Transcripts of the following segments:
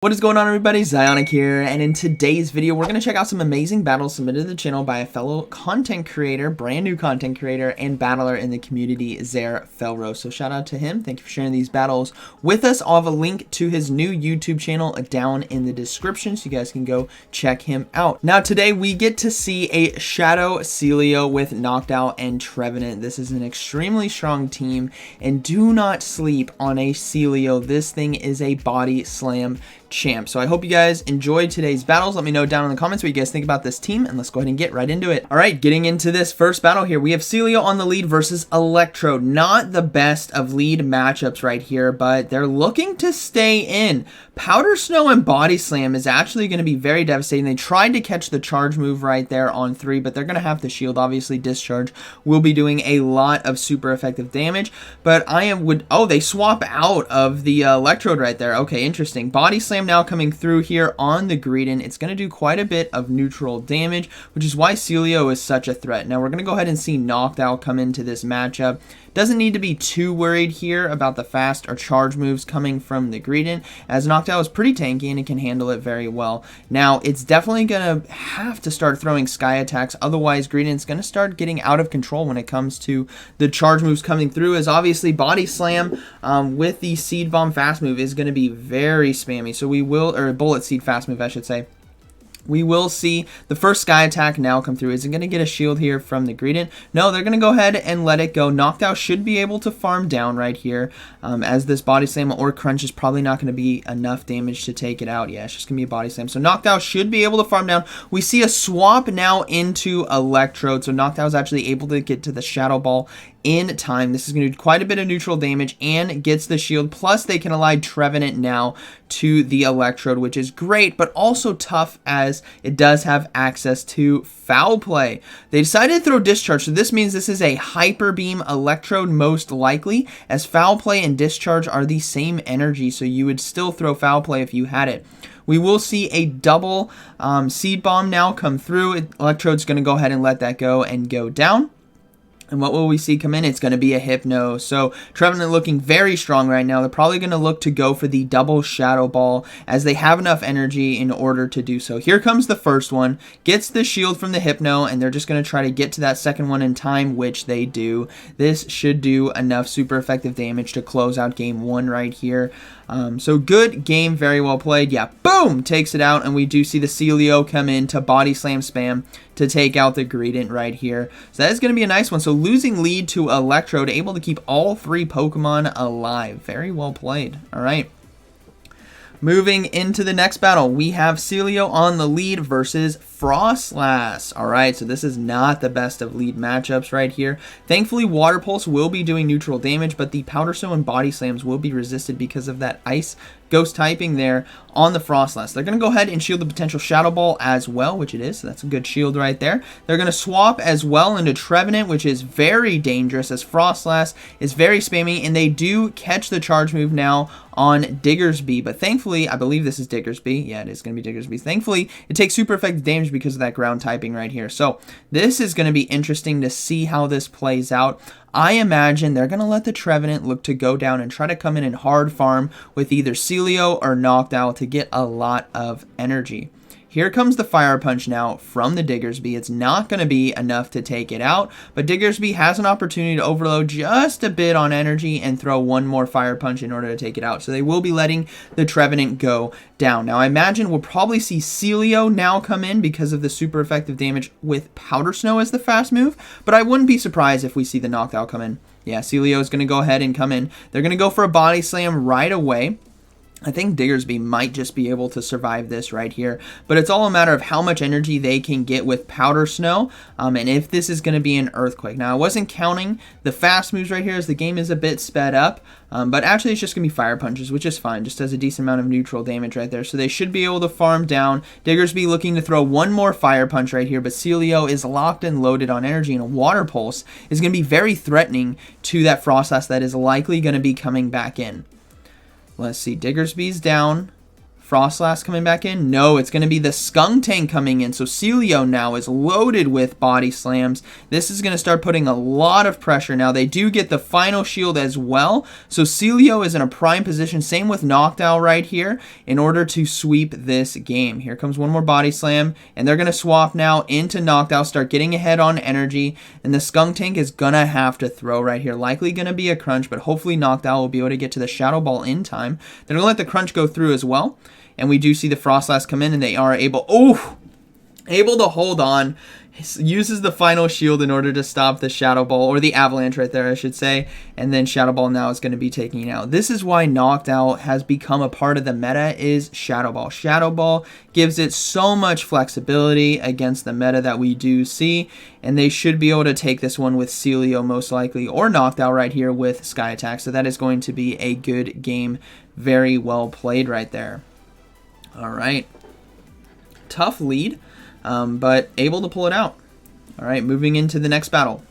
What is going on, everybody? ZyoniK here, and in today's video we're going to check out some amazing battles submitted to the channel by a fellow content creator, brand new content creator and battler in the community, Felro. So shout out to him. Thank you for sharing these battles with us. I'll have a link to his new YouTube channel down in the description so you guys can go check him out. Now today we get to see a Shadow Sealeo with Knocked Out and Trevenant. This is an extremely strong team, and do not sleep on a Sealeo. This thing is a body slam champ. So I hope you guys enjoyed today's battles. Let me know down in the comments what you guys think about this team, and let's go ahead and get right into it. All right, getting into this first battle here, we have Sealeo on the lead versus Electrode. Not the best of lead matchups right here, but they're looking to stay in. Powder Snow and Body Slam is actually going to be very devastating. They tried to catch the charge move right there on 3, but they're going to have to shield. Obviously, Discharge will be doing a lot of super effective damage, but oh, they swap out of the Electrode right there. Okay, interesting. Body Slam now coming through here on the Greedent. It's going to do quite a bit of neutral damage, which is why Sealeo is such a threat. Now we're going to go ahead and see Knocked Out come into this matchup. Doesn't need to be too worried here about the fast or charge moves coming from the Greedent, as Knocked Out is pretty tanky and it can handle it very well. Now it's definitely going to have to start throwing sky attacks, otherwise Greedent's going to start getting out of control when it comes to the charge moves coming through, as obviously Body Slam with the Seed Bomb fast move is going to be very spammy. So we will, or Bullet Seed fast move I should say. We will see the first sky attack now come through. Is it going to get a shield here from the Greedent? No, they're going to go ahead and let it go. Knocked Out should be able to farm down right here, as this Body Slam or Crunch is probably not going to be enough damage to take it out. Yeah, it's just going to be a Body Slam. So Knocked Out should be able to farm down. We see a swap now into Electrode. So Knocked Out is actually able to get to the Shadow Ball in time. This is going to do quite a bit of neutral damage and gets the shield, plus they can ally Trevenant now to the Electrode, which is great, but also tough as it does have access to Foul Play. They decided to throw Discharge, so this means this is a Hyper Beam Electrode most likely, as Foul Play and Discharge are the same energy, so you would still throw Foul Play if you had it. We will see a double Seed Bomb now come through. Electrode's going to go ahead and let that go and go down. And what will we see come in? It's going to be a Hypno. So Trevenant looking very strong right now. They're probably going to look to go for the double Shadow Ball, as they have enough energy in order to do so. Here comes the first one. Gets the shield from the Hypno, and they're just going to try to get to that second one in time, which they do. This should do enough super effective damage to close out game 1 right here. So good game, very well played. Yeah, boom! Takes it out, and we do see the Sealeo come in to Body Slam spam to take out the Greedent right here. So that is going to be a nice one. So losing lead to Electrode, able to keep all 3 Pokemon alive. Very well played. All right. Moving into the next battle, we have Sealeo on the lead versus Froslass. Alright, so this is not the best of lead matchups right here. Thankfully, Water Pulse will be doing neutral damage, but the Powder Snow and Body Slams will be resisted because of that Ice Ghost typing there on the Froslass. They're going to go ahead and shield the potential Shadow Ball as well, which it is, so that's a good shield right there. They're going to swap as well into Trevenant, which is very dangerous, as Froslass is very spammy, and they do catch the charge move now on Diggersby, but thankfully, I believe this is Diggersby. Yeah, it is going to be Diggersby. Thankfully, it takes super effective damage because of that ground typing right here. So this is going to be interesting to see how this plays out. I imagine they're going to let the Trevenant look to go down and try to come in and hard farm with either Sealeo or Knocked Out to get a lot of energy. Here comes the Fire Punch now from the Diggersby. It's not going to be enough to take it out, but Diggersby has an opportunity to overload just a bit on energy and throw one more Fire Punch in order to take it out. So they will be letting the Trevenant go down. Now I imagine we'll probably see Sealeo now come in because of the super effective damage with Powder Snow as the fast move, but I wouldn't be surprised if we see the Knocked Out come in. Yeah, Sealeo is going to go ahead and come in. They're going to go for a Body Slam right away. I think Diggersby might just be able to survive this right here, but it's all a matter of how much energy they can get with Powder Snow, and if this is going to be an Earthquake. Now, I wasn't counting the fast moves right here, as the game is a bit sped up, but actually it's just going to be Fire Punches, which is fine, just does a decent amount of neutral damage right there, so they should be able to farm down. Diggersby looking to throw one more Fire Punch right here, but Sealeo is locked and loaded on energy, and a Water Pulse is going to be very threatening to that Froslass that is likely going to be coming back in. Let's see, Diggersby's down. Froslass coming back in? No, it's going to be the Skuntank coming in. So Sealeo now is loaded with body slams. This is going to start putting a lot of pressure. Now they do get the final shield as well. So Sealeo is in a prime position. Same with Noctowl right here in order to sweep this game. Here comes one more body slam. And they're going to swap now into Noctowl. Start getting ahead on energy. And the Skuntank is going to have to throw right here. Likely going to be a crunch. But hopefully Noctowl will be able to get to the Shadow Ball in time. They're going to let the crunch go through as well. And we do see the Froslass come in, and they are able to hold on. Uses the final shield in order to stop the Shadow Ball, or the Avalanche right there, I should say. And then Shadow Ball now is going to be taking it out. This is why Noctowl has become a part of the meta, is Shadow Ball. Shadow Ball gives it so much flexibility against the meta that we do see. And they should be able to take this one with Sealeo most likely, or Noctowl right here with Sky Attack. So that is going to be a good game. Very well played right there. All right. Tough lead, but able to pull it out. All right, moving into the next battle.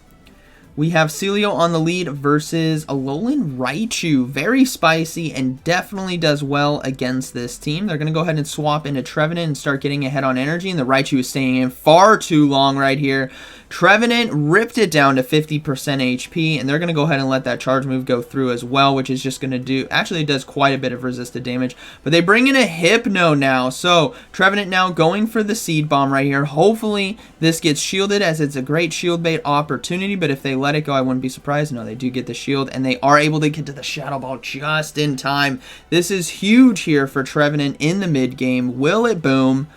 We have Sealeo on the lead versus Alolan Raichu. Very spicy and definitely does well against this team. They're going to go ahead and swap into Trevenant and start getting ahead on energy. And the Raichu is staying in far too long right here. Trevenant ripped it down to 50% HP. And they're going to go ahead and let that charge move go through as well, which is just going to do... Actually, it does quite a bit of resisted damage. But they bring in a Hypno now. So, Trevenant now going for the Seed Bomb right here. Hopefully, this gets shielded, as it's a great shield bait opportunity. But if they let it go, I wouldn't be surprised. No, they do get the shield, and they are able to get to the Shadow Ball just in time. This is huge here for Trevenant in the mid game. Will it boom?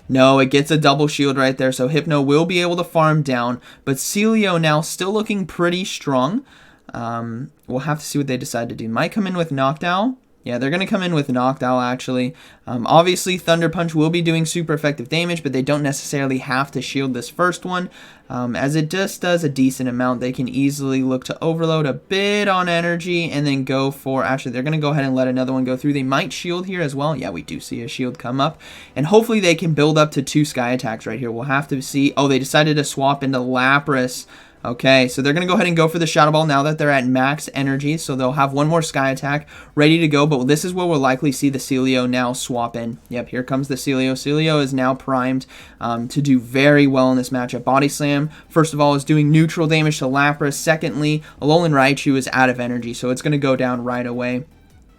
No, it gets a double shield right there, so Hypno will be able to farm down. But Sealeo now still looking pretty strong. We'll have to see what they decide to do. Might come in with Noctowl. Yeah, they're going to come in with Noctowl, actually. Obviously, Thunder Punch will be doing super effective damage, but they don't necessarily have to shield this first one. As it just does a decent amount, they can easily look to overload a bit on energy and then go for... Actually, they're going to go ahead and let another one go through. They might shield here as well. Yeah, we do see a shield come up. And hopefully they can build up to 2 Sky Attacks right here. We'll have to see... Oh, they decided to swap into Lapras. Okay, so they're going to go ahead and go for the Shadow Ball now that they're at max energy. So they'll have one more Sky Attack ready to go. But this is where we'll likely see the Sealeo now swap in. Yep, here comes the Sealeo. Sealeo is now primed to do very well in this matchup. Body Slam, first of all, is doing neutral damage to Lapras. Secondly, Alolan Raichu is out of energy, so it's going to go down right away.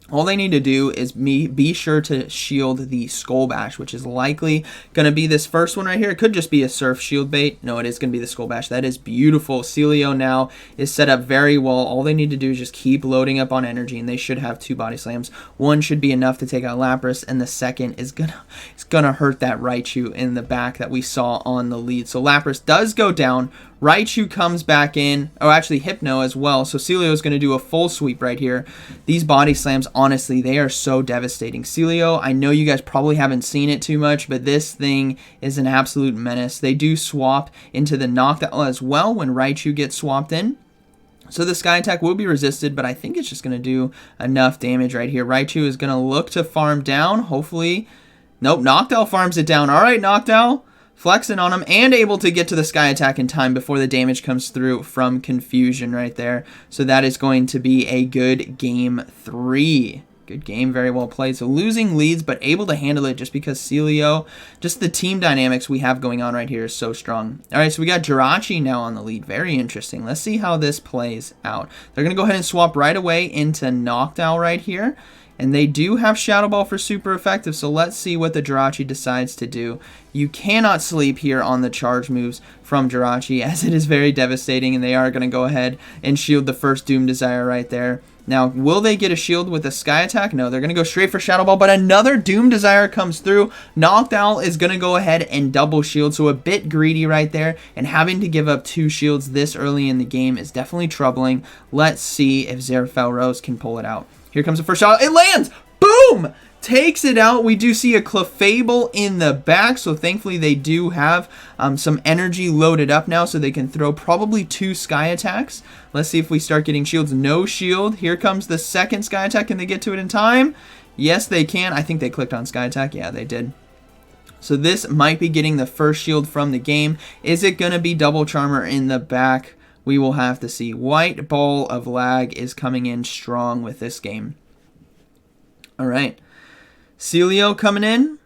All they need to do is be sure to shield the Skull Bash, which is likely going to be this first one right here. It could just be a Surf Shield bait. No, it is going to be the Skull Bash. That is beautiful. Sealeo now is set up very well. All they need to do is just keep loading up on energy, and they should have 2 Body Slams. One should be enough to take out Lapras, and the second is gonna hurt that Raichu in the back that we saw on the lead. So Lapras does go down. Raichu comes back in. Oh, actually Hypno as well. So Sealeo is going to do a full sweep right here. These Body Slams, honestly, they are so devastating. Sealeo, I know you guys probably haven't seen it too much, but this thing is an absolute menace. They do swap into the Noctowl as well when Raichu gets swapped in. So the Sky Attack will be resisted, but I think it's just going to do enough damage right here. Raichu is going to look to farm down. Hopefully... Nope, Noctowl farms it down. All right, Noctowl. Flexing on him and able to get to the Sky Attack in time before the damage comes through from Confusion right there. So that is going to be a good game 3. Good game, very well played. So losing leads, but able to handle it just because Sealeo, just the team dynamics we have going on right here is so strong. All right, so we got Jirachi now on the lead. Very interesting. Let's see how this plays out. They're going to go ahead and swap right away into Noctowl right here. And they do have Shadow Ball for super effective, so let's see what the Jirachi decides to do. You cannot sleep here on the charge moves from Jirachi, as it is very devastating, and they are going to go ahead and shield the first Doom Desire right there. Now, will they get a shield with a Sky Attack? No, they're going to go straight for Shadow Ball, but another Doom Desire comes through. Noctowl is going to go ahead and double shield, so a bit greedy right there, and having to give up 2 shields this early in the game is definitely troubling. Let's see if Felrose can pull it out. Here comes the first shot. It lands! Boom! Takes it out. We do see a Clefable in the back, so thankfully they do have some energy loaded up now, so they can throw probably 2 Sky Attacks. Let's see if we start getting shields. No shield. Here comes the second Sky Attack. Can they get to it in time? Yes, they can. I think they clicked on Sky Attack. Yeah, they did. So this might be getting the first shield from the game. Is it going to be Double Charmer in the back? We will have to see. White Ball of Lag is coming in strong with this game. All right. Sealeo coming in.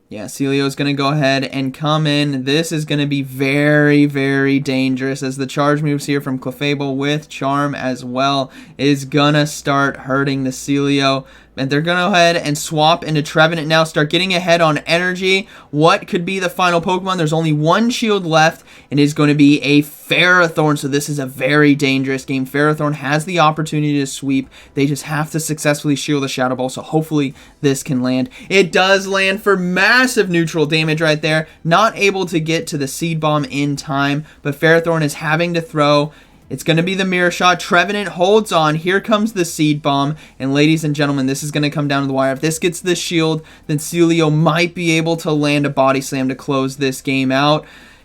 Yeah, Sealeo is going to go ahead and come in. This is going to be very, very dangerous as the charge moves here from Clefable with Charm as well is going to start hurting the Sealeo. And they're going to go ahead and swap into Trevenant now, start getting ahead on energy. What could be the final Pokemon? There's only one shield left, and it is going to be a Ferrothorn. So this is a very dangerous game. Ferrothorn has the opportunity to sweep. They just have to successfully shield the Shadow Ball, so hopefully this can land. It does land for massive neutral damage right there. Not able to get to the Seed Bomb in time, but Ferrothorn is having to throw. It's going to be the Mirror Shot. Trevenant holds on. Here comes the Seed Bomb. And ladies and gentlemen, this is going to come down to the wire. If this gets the shield, then Sealeo might be able to land a Body Slam to close this game out.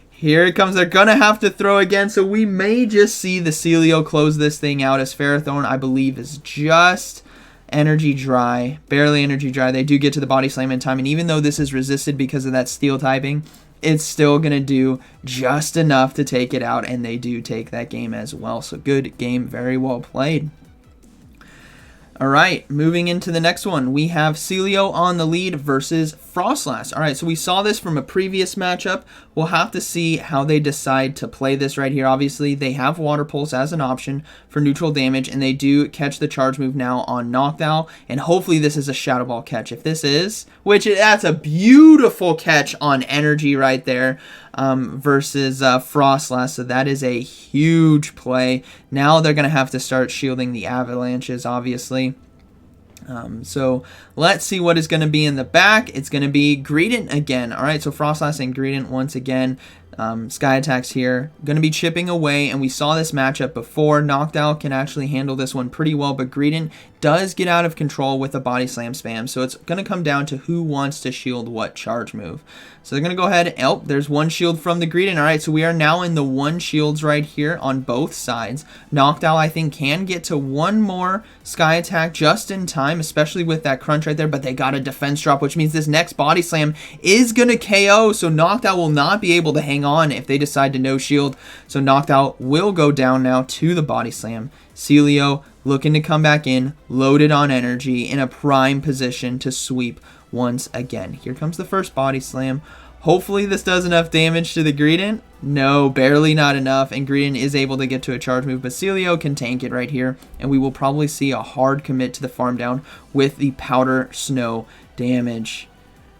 Here it comes. They're going to have to throw again. So we may just see the Sealeo close this thing out as Ferrothorn, I believe, is just energy dry. Barely energy dry. They do get to the Body Slam in time. And even though this is resisted because of that Steel typing, it's still going to do just enough to take it out, and they do take that game as well. So good game, very well played. All right, moving into the next one, we have Sealeo on the lead versus Froslass. All right, so we saw this from a previous matchup. We'll have to see how they decide to play this right here. Obviously, they have Water Pulse as an option for neutral damage, and they do catch the charge move now on Noctowl, and hopefully this is a Shadow Ball catch. If this is, that's a beautiful catch on energy right there. Versus Froslass, so that is a huge play. Now they're going to have to start shielding the avalanches, obviously. So let's see what is going to be in the back. It's going to be Greedent again. All right, so Froslass and Greedent once again. Sky attacks here, going to be chipping away, and we saw this matchup before. Noctowl can actually handle this one pretty well, but Greedent does get out of control with a Body Slam spam, so it's going to come down to who wants to shield what charge move. So they're going to go ahead, there's one shield from the Greedent. Alright, so we are now in the one shields right here on both sides. Noctowl, I think, can get to one more Sky attack just in time, especially with that crunch right there, but they got a defense drop, which means this next Body Slam is going to KO, so Noctowl will not be able to hang on if they decide to no shield. So Noctowl will go down now to the Body Slam. Sealeo looking to come back in, loaded on energy, in a prime position to sweep once again. Here comes the first Body Slam. Hopefully this does enough damage to the Greedent. No, barely not enough, and Greedent is able to get to a charge move, but Sealeo can tank it right here, and we will probably see a hard commit to the farm down with the Powder Snow damage.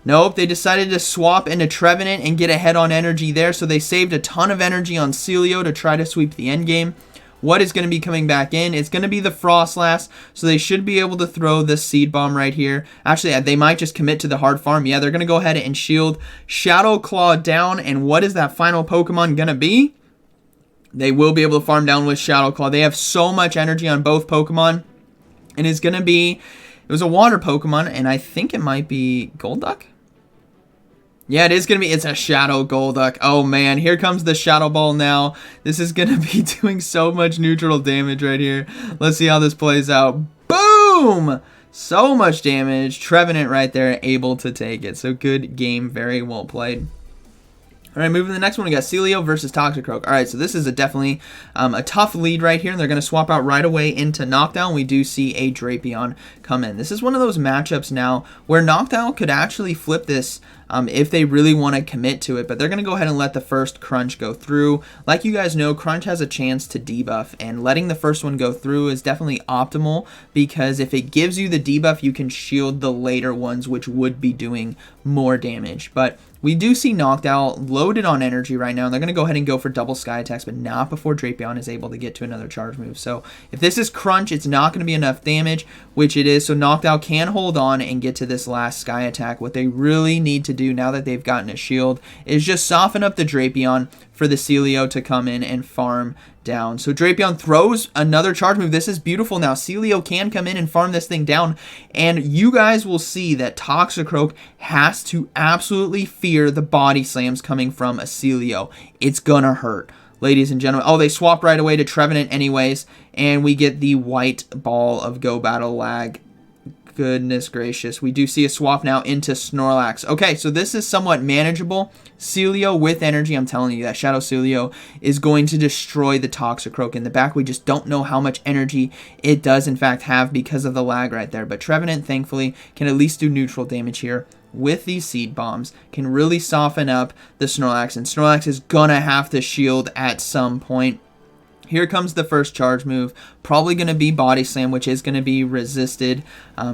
Nope, they decided to swap into Trevenant and get ahead on energy there, so they saved a ton of energy on Sealeo to try to sweep the endgame. What is going to be coming back in? It's going to be the Froslass, so they should be able to throw this Seed Bomb right here. Actually, they might just commit to the hard farm. Yeah, they're going to go ahead and shield Shadow Claw down, and what is that final Pokemon going to be? They will be able to farm down with Shadow Claw. They have so much energy on both Pokemon, and it's going to be, it was a water Pokemon, and I think it might be Golduck? Yeah, it is going to be, it's a Shadow Golduck. Oh man, here comes the Shadow Ball now. This is going to be doing so much neutral damage right here. Let's see how this plays out. Boom! So much damage. Trevenant right there, able to take it. So good game, very well played. All right, moving to the next one, we got Sealeo versus Toxicroak. All right, so this is definitely a tough lead right here, and they're going to swap out right away into Noctowl. We do see a Drapion come in. This is one of those matchups now where Noctowl could actually flip this if they really want to commit to it, but they're going to go ahead and let the first Crunch go through. Like you guys know, Crunch has a chance to debuff, and letting the first one go through is definitely optimal because if it gives you the debuff, you can shield the later ones, which would be doing more damage. But we do see Noctowl loaded on energy right now, and they're going to go ahead and go for double Sky attacks, but not before Drapion is able to get to another charge move. So if this is Crunch, it's not going to be enough damage, which it is, so Noctowl can hold on and get to this last Sky attack. What they really need to do now that they've gotten a shield is just soften up the Drapion for the Sealeo to come in and farm down. So Drapion throws another charge move. This is beautiful now. Sealeo can come in and farm this thing down, and you guys will see that Toxicroak has to absolutely fear the body slams coming from a Sealeo. It's gonna hurt, ladies and gentlemen. Oh, they swap right away to Trevenant anyways, and we get the white ball of Go Battle lag goodness gracious. We do see a swap now into Snorlax. Okay, so this is somewhat manageable. Sealeo with energy, I'm telling you, that Shadow Sealeo is going to destroy the Toxicroak in the back. We just don't know how much energy it does, in fact, have because of the lag right there. But Trevenant, thankfully, can at least do neutral damage here with these Seed Bombs, can really soften up the Snorlax, and Snorlax is going to have to shield at some point. Here comes the first charge move, probably going to be Body Slam, which is going to be resisted.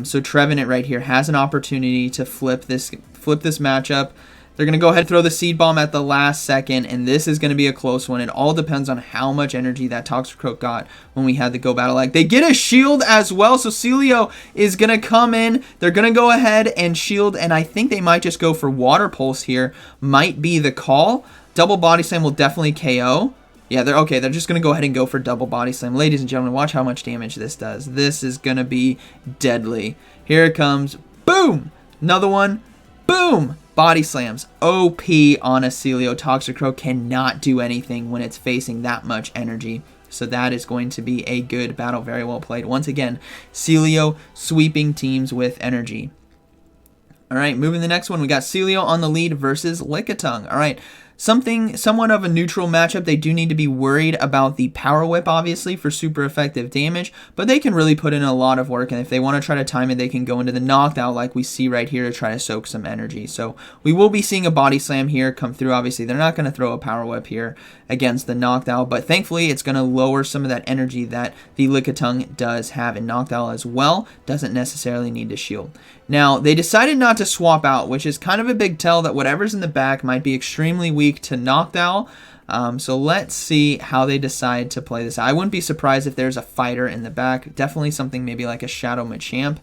So Trevenant right here has an opportunity to flip this matchup. They're going to go ahead and throw the Seed Bomb at the last second, and this is going to be a close one. It all depends on how much energy that Toxicroak got when we had the Go Battle Lag. They get a shield as well, so Sealeo is going to come in. They're going to go ahead and shield, and I think they might just go for Water Pulse here. Might be the call. Double Body Slam will definitely KO. Yeah, they're just going to go ahead and go for double Body Slam. Ladies and gentlemen, watch how much damage this does. This is going to be deadly. Here it comes. Boom! Another one. Boom! Body Slams. OP on a Sealeo. Toxicroak cannot do anything when it's facing that much energy. So that is going to be a good battle. Very well played. Once again, Sealeo sweeping teams with energy. Alright, moving to the next one. We got Sealeo on the lead versus Lickitung. Alright. Somewhat of a neutral matchup. They do need to be worried about the Power Whip, obviously, for super effective damage, but they can really put in a lot of work, and if they want to try to time it, they can go into the Knockdown like we see right here to try to soak some energy. So we will be seeing a Body Slam here come through. Obviously, they're not going to throw a Power Whip here against the Knockdown, but thankfully, it's going to lower some of that energy that the Lickitung does have in Knockdown as well. Doesn't necessarily need to shield. Now, they decided not to swap out, which is kind of a big tell that whatever's in the back might be extremely weak to Knockdown. So let's see how they decide to play this. I wouldn't be surprised if there's a fighter in the back. Definitely something maybe like a Shadow Machamp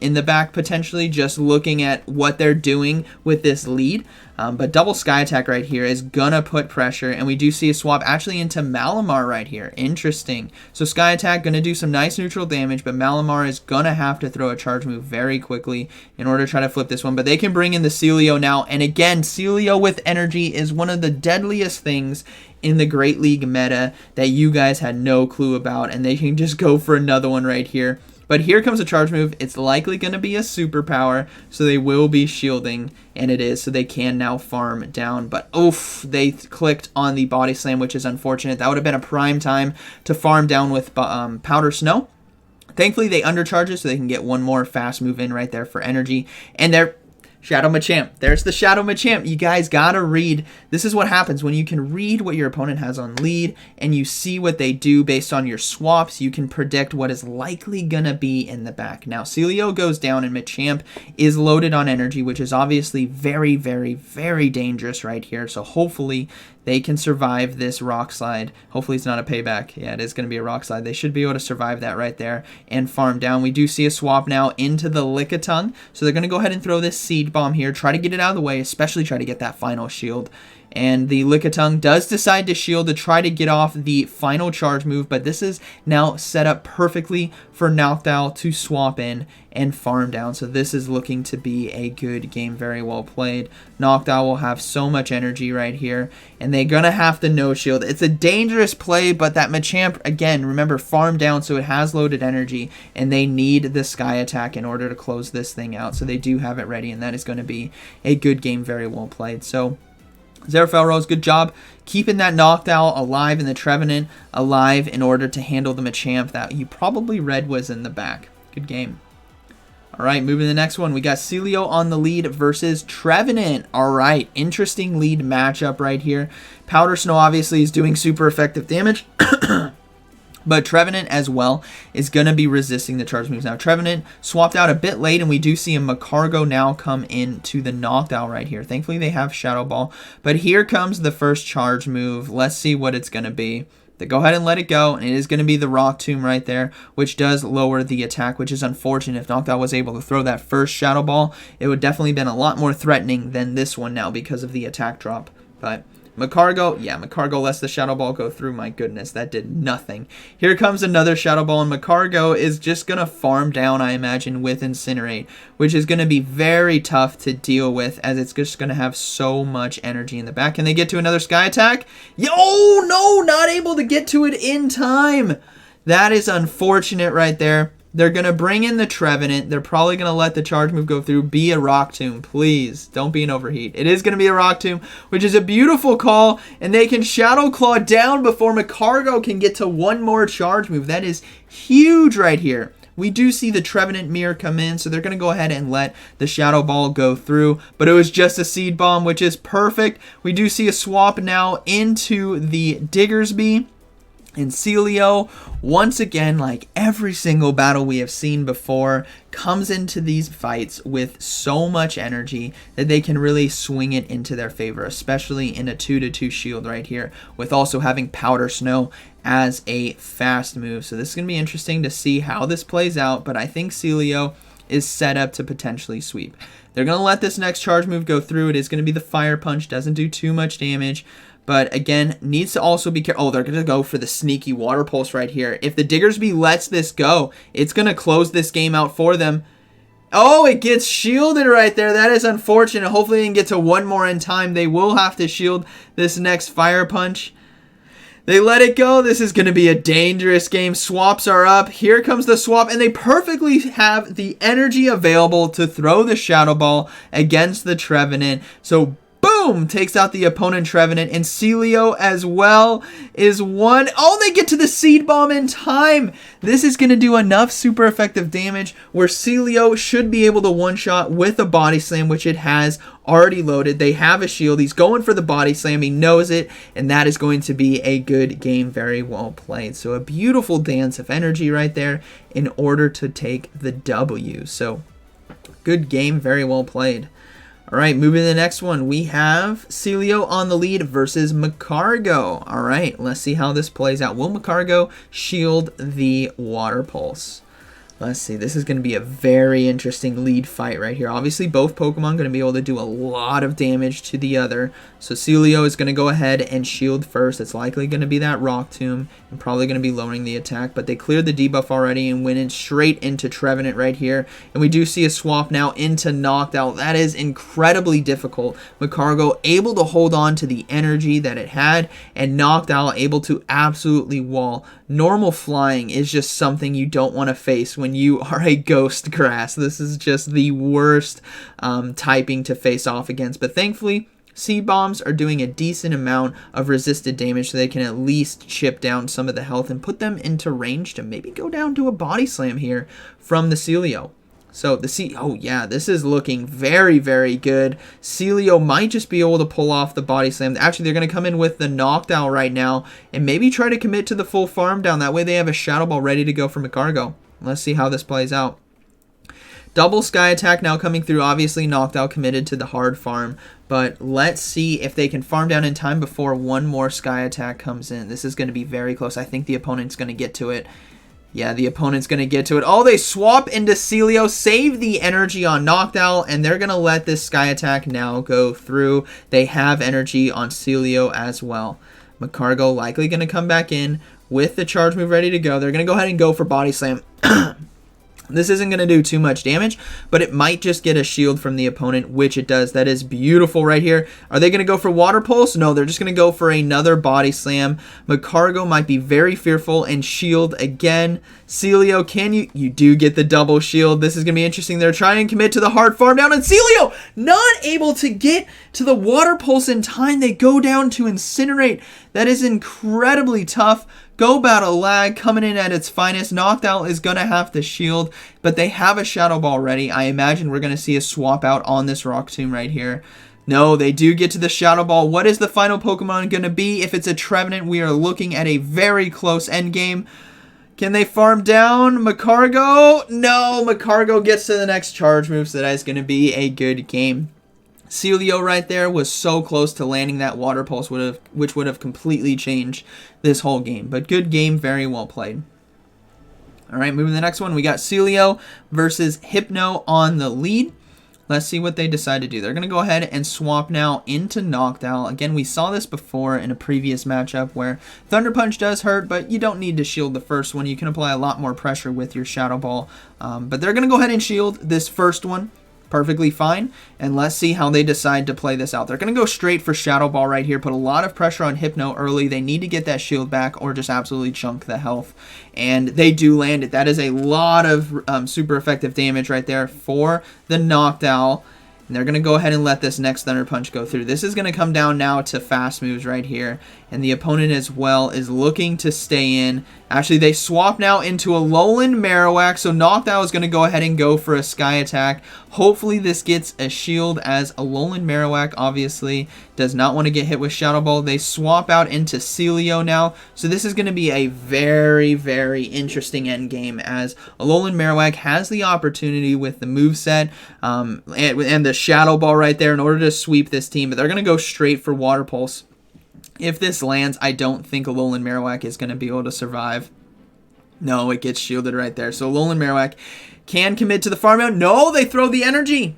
in the back potentially, just looking at what they're doing with this lead. But double Sky Attack right here is going to put pressure, and we do see a swap actually into Malamar right here. Interesting. So Sky Attack going to do some nice neutral damage, but Malamar is going to have to throw a charge move very quickly in order to try to flip this one. But they can bring in the Sealeo now, and again, Sealeo with energy is one of the deadliest things in the Great League meta that you guys had no clue about, and they can just go for another one right here. But here comes a charge move. It's likely going to be a superpower, so they will be shielding, and it is, so they can now farm down. But oof, they clicked on the Body Slam, which is unfortunate. That would have been a prime time to farm down with Powder Snow. Thankfully, they undercharge it, so they can get one more fast move in right there for energy. And they're Shadow Machamp. There's the Shadow Machamp. You guys gotta read. This is what happens when you can read what your opponent has on lead and you see what they do based on your swaps. You can predict what is likely gonna be in the back. Now, Sealeo goes down and Machamp is loaded on energy, which is obviously very, very, very dangerous right here. So hopefully they can survive this Rock Slide. Hopefully it's not a payback. Yeah, it is going to be a Rock Slide. They should be able to survive that right there and farm down. We do see a swap now into the Lickitung. So they're going to go ahead and throw this Seed Bomb here. Try to get it out of the way, especially try to get that final shield. And the Lickitung does decide to shield to try to get off the final charge move, but this is now set up perfectly for Knockdown to swap in and farm down. So this is looking to be a good game, very well played. Knockdown will have so much energy right here, and they're going to have to no shield. It's a dangerous play, but that Machamp, again, remember, farm down, so it has loaded energy, and they need the Sky Attack in order to close this thing out. So they do have it ready, and that is going to be a good game, very well played. So Felrose, good job keeping that Knockdown alive and the Trevenant alive in order to handle the Machamp that you probably read was in the back. Good game. Alright, moving to the next one. We got Sealeo on the lead versus Trevenant. Alright, interesting lead matchup right here. Powder Snow obviously is doing super effective damage. But Trevenant as well is going to be resisting the charge moves. Now, Trevenant swapped out a bit late, and we do see a Magcargo now come into the Knockdown right here. Thankfully, they have Shadow Ball. But here comes the first charge move. Let's see what it's going to be. They go ahead and let it go, and it is going to be the Rock Tomb right there, which does lower the attack, which is unfortunate. If Knockdown was able to throw that first Shadow Ball, it would definitely been a lot more threatening than this one now because of the attack drop. But Magcargo, yeah, Magcargo lets the Shadow Ball go through. My goodness, that did nothing. Here comes another Shadow Ball, and Magcargo is just going to farm down, I imagine, with Incinerate, which is going to be very tough to deal with as it's just going to have so much energy in the back. Can they get to another Sky Attack? Oh, no, not able to get to it in time. That is unfortunate right there. They're going to bring in the Trevenant. They're probably going to let the charge move go through. Be a Rock Tomb, please. Don't be an Overheat. It is going to be a Rock Tomb, which is a beautiful call. And they can Shadow Claw down before Magcargo can get to one more charge move. That is huge right here. We do see the Trevenant Mirror come in, so they're going to go ahead and let the Shadow Ball go through. But it was just a Seed Bomb, which is perfect. We do see a swap now into the Diggersby. And Sealeo, once again, like every single battle we have seen before, comes into these fights with so much energy that they can really swing it into their favor, especially in a 2-2 shield right here, with also having Powder Snow as a fast move. So this is going to be interesting to see how this plays out, but I think Sealeo is set up to potentially sweep. They're going to let this next charge move go through. It is going to be the Fire Punch, doesn't do too much damage. But again, needs to also be careful. Oh, they're going to go for the sneaky Water Pulse right here. If the Diggersby lets this go, it's going to close this game out for them. Oh, it gets shielded right there. That is unfortunate. Hopefully they can get to one more in time. They will have to shield this next Fire Punch. They let it go. This is going to be a dangerous game. Swaps are up. Here comes the swap, and they perfectly have the energy available to throw the Shadow Ball against the Trevenant. So boom, takes out the opponent Trevenant, and Sealeo as well is one. Oh, they get to the Seed Bomb in time. This is going to do enough super effective damage where Sealeo should be able to one-shot with a Body Slam, which it has already loaded. They have a shield. He's going for the Body Slam. He knows it, and that is going to be a good game. Very well played. So a beautiful dance of energy right there in order to take the W. So good game. Very well played. All right, moving to the next one. We have Sealeo on the lead versus Magcargo. All right, let's see how this plays out. Will Magcargo shield the Water Pulse? Let's see. This is going to be a very interesting lead fight right here. Obviously, both Pokemon going to be able to do a lot of damage to the other. So Sealeo is going to go ahead and shield first. It's likely going to be that Rock Tomb and probably going to be lowering the attack. But they cleared the debuff already and went in straight into Trevenant right here. And we do see a swap now into Knocked Out. That is incredibly difficult. Magcargo able to hold on to the energy that it had, and Knocked Out able to absolutely wall. Normal flying is just something you don't want to face when you are a Ghost Grass. This is just the worst typing to face off against. But thankfully, Seed Bombs are doing a decent amount of resisted damage, so they can at least chip down some of the health and put them into range to maybe go down to a Body Slam here from the Sealeo. So oh yeah, this is looking very, very good. Sealeo might just be able to pull off the Body Slam. Actually, they're going to come in with the Knocked Out right now and maybe try to commit to the full farm down. That way they have a Shadow Ball ready to go for Magcargo. Let's see how this plays out. Double Sky Attack now coming through. Obviously, Knocked Out committed to the hard farm. But let's see if they can farm down in time before one more Sky Attack comes in. This is going to be very close. I think the opponent's going to get to it. Yeah, the opponent's going to get to it. Oh, they swap into Sealeo, save the energy on Knocked Out, and they're going to let this Sky Attack now go through. They have energy on Sealeo as well. Magcargo likely going to come back in with the charge move ready to go. They're going to go ahead and go for Body Slam. This isn't going to do too much damage, but it might just get a shield from the opponent, which it does. That is beautiful right here. Are they going to go for Water Pulse? No, they're just going to go for another Body Slam. Magcargo might be very fearful and shield again. Sealeo, can you do get the double shield. This is going to be interesting. They're trying to commit to the hard farm down, and Sealeo not able to get to the Water Pulse in time. They go down to Incinerate. That is incredibly tough. Go Battle Lag coming in at its finest. Knocked Out is going to have to shield, but they have a Shadow Ball ready. I imagine we're going to see a swap out on this Rock Tomb right here. No, they do get to the Shadow Ball. What is the final Pokemon going to be? If it's a Trevenant, we are looking at a very close endgame. Can they farm down Magcargo? No, Magcargo gets to the next charge move, so that is going to be a good game. Sealeo right there was so close to landing that Water Pulse, which would have completely changed this whole game. But good game, very well played. All right, moving to the next one. We got Sealeo versus Hypno on the lead. Let's see what they decide to do. They're going to go ahead and swap now into Knocked Out. Again, we saw this before in a previous matchup where Thunder Punch does hurt, but you don't need to shield the first one. You can apply a lot more pressure with your Shadow Ball. But they're going to go ahead and shield this first one. perfectly fine. And let's see how they decide to play this out. They're going to go straight for Shadow Ball right here, put a lot of pressure on Hypno early. They need to get that shield back or just absolutely chunk the health. And they do land it. That is a lot of super effective damage right there for the Noctowl. And they're going to go ahead and let this next Thunder Punch go through. This is going to come down now to fast moves right here. And the opponent as well is looking to stay in. Actually, they swap now into Alolan Marowak. So Noctowl is going to go ahead and go for a Sky Attack. Hopefully this gets a shield, as Alolan Marowak obviously does not want to get hit with Shadow Ball. They swap out into Sealeo now. So this is going to be a very, very interesting end game, as Alolan Marowak has the opportunity with the moveset and the Shadow Ball right there in order to sweep this team. But they're going to go straight for Water Pulse. If this lands, I don't think Alolan Marowak is going to be able to survive. No, it gets shielded right there. So Alolan Marowak can commit to the farm out. No, they throw the energy.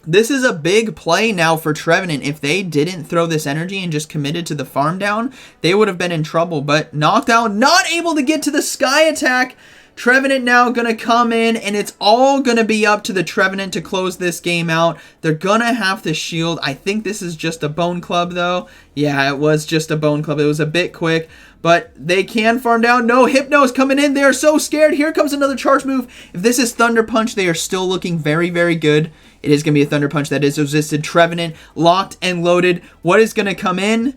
This is a big play now for Trevenant. If they didn't throw this energy and just committed to the farm down, they would have been in trouble. But Noctowl not able to get to the Sky Attack. Trevenant now going to come in, and it's all going to be up to the Trevenant to close this game out. They're going to have to shield. I think this is just a Bone Club, though. Yeah, it was just a Bone Club. It was a bit quick, but they can farm down. No, Hypno is coming in. They are so scared. Here comes another charge move. If this is Thunder Punch, they are still looking very, very good. It is going to be a Thunder Punch that is resisted. Trevenant locked and loaded. What is going to come in?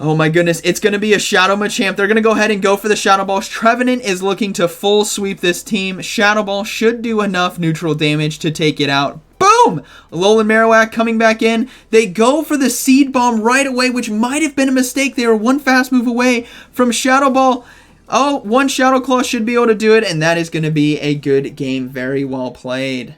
Oh my goodness, it's going to be a Shadow Machamp. They're going to go ahead and go for the Shadow Balls. Trevenant is looking to full sweep this team. Shadow Ball should do enough neutral damage to take it out. Boom! Alolan Marowak coming back in. They go for the Seed Bomb right away, which might have been a mistake. They were one fast move away from Shadow Ball. Oh, one Shadow Claw should be able to do it, and that is going to be a good game. Very well played.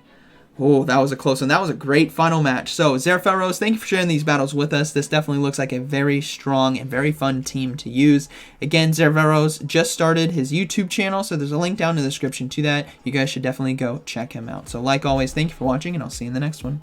Oh, that was a close one. That was a great final match. So, Zerfelros, thank you for sharing these battles with us. This definitely looks like a very strong and very fun team to use. Again, Zerfelros just started his YouTube channel, so there's a link down in the description to that. You guys should definitely go check him out. So, like always, thank you for watching, and I'll see you in the next one.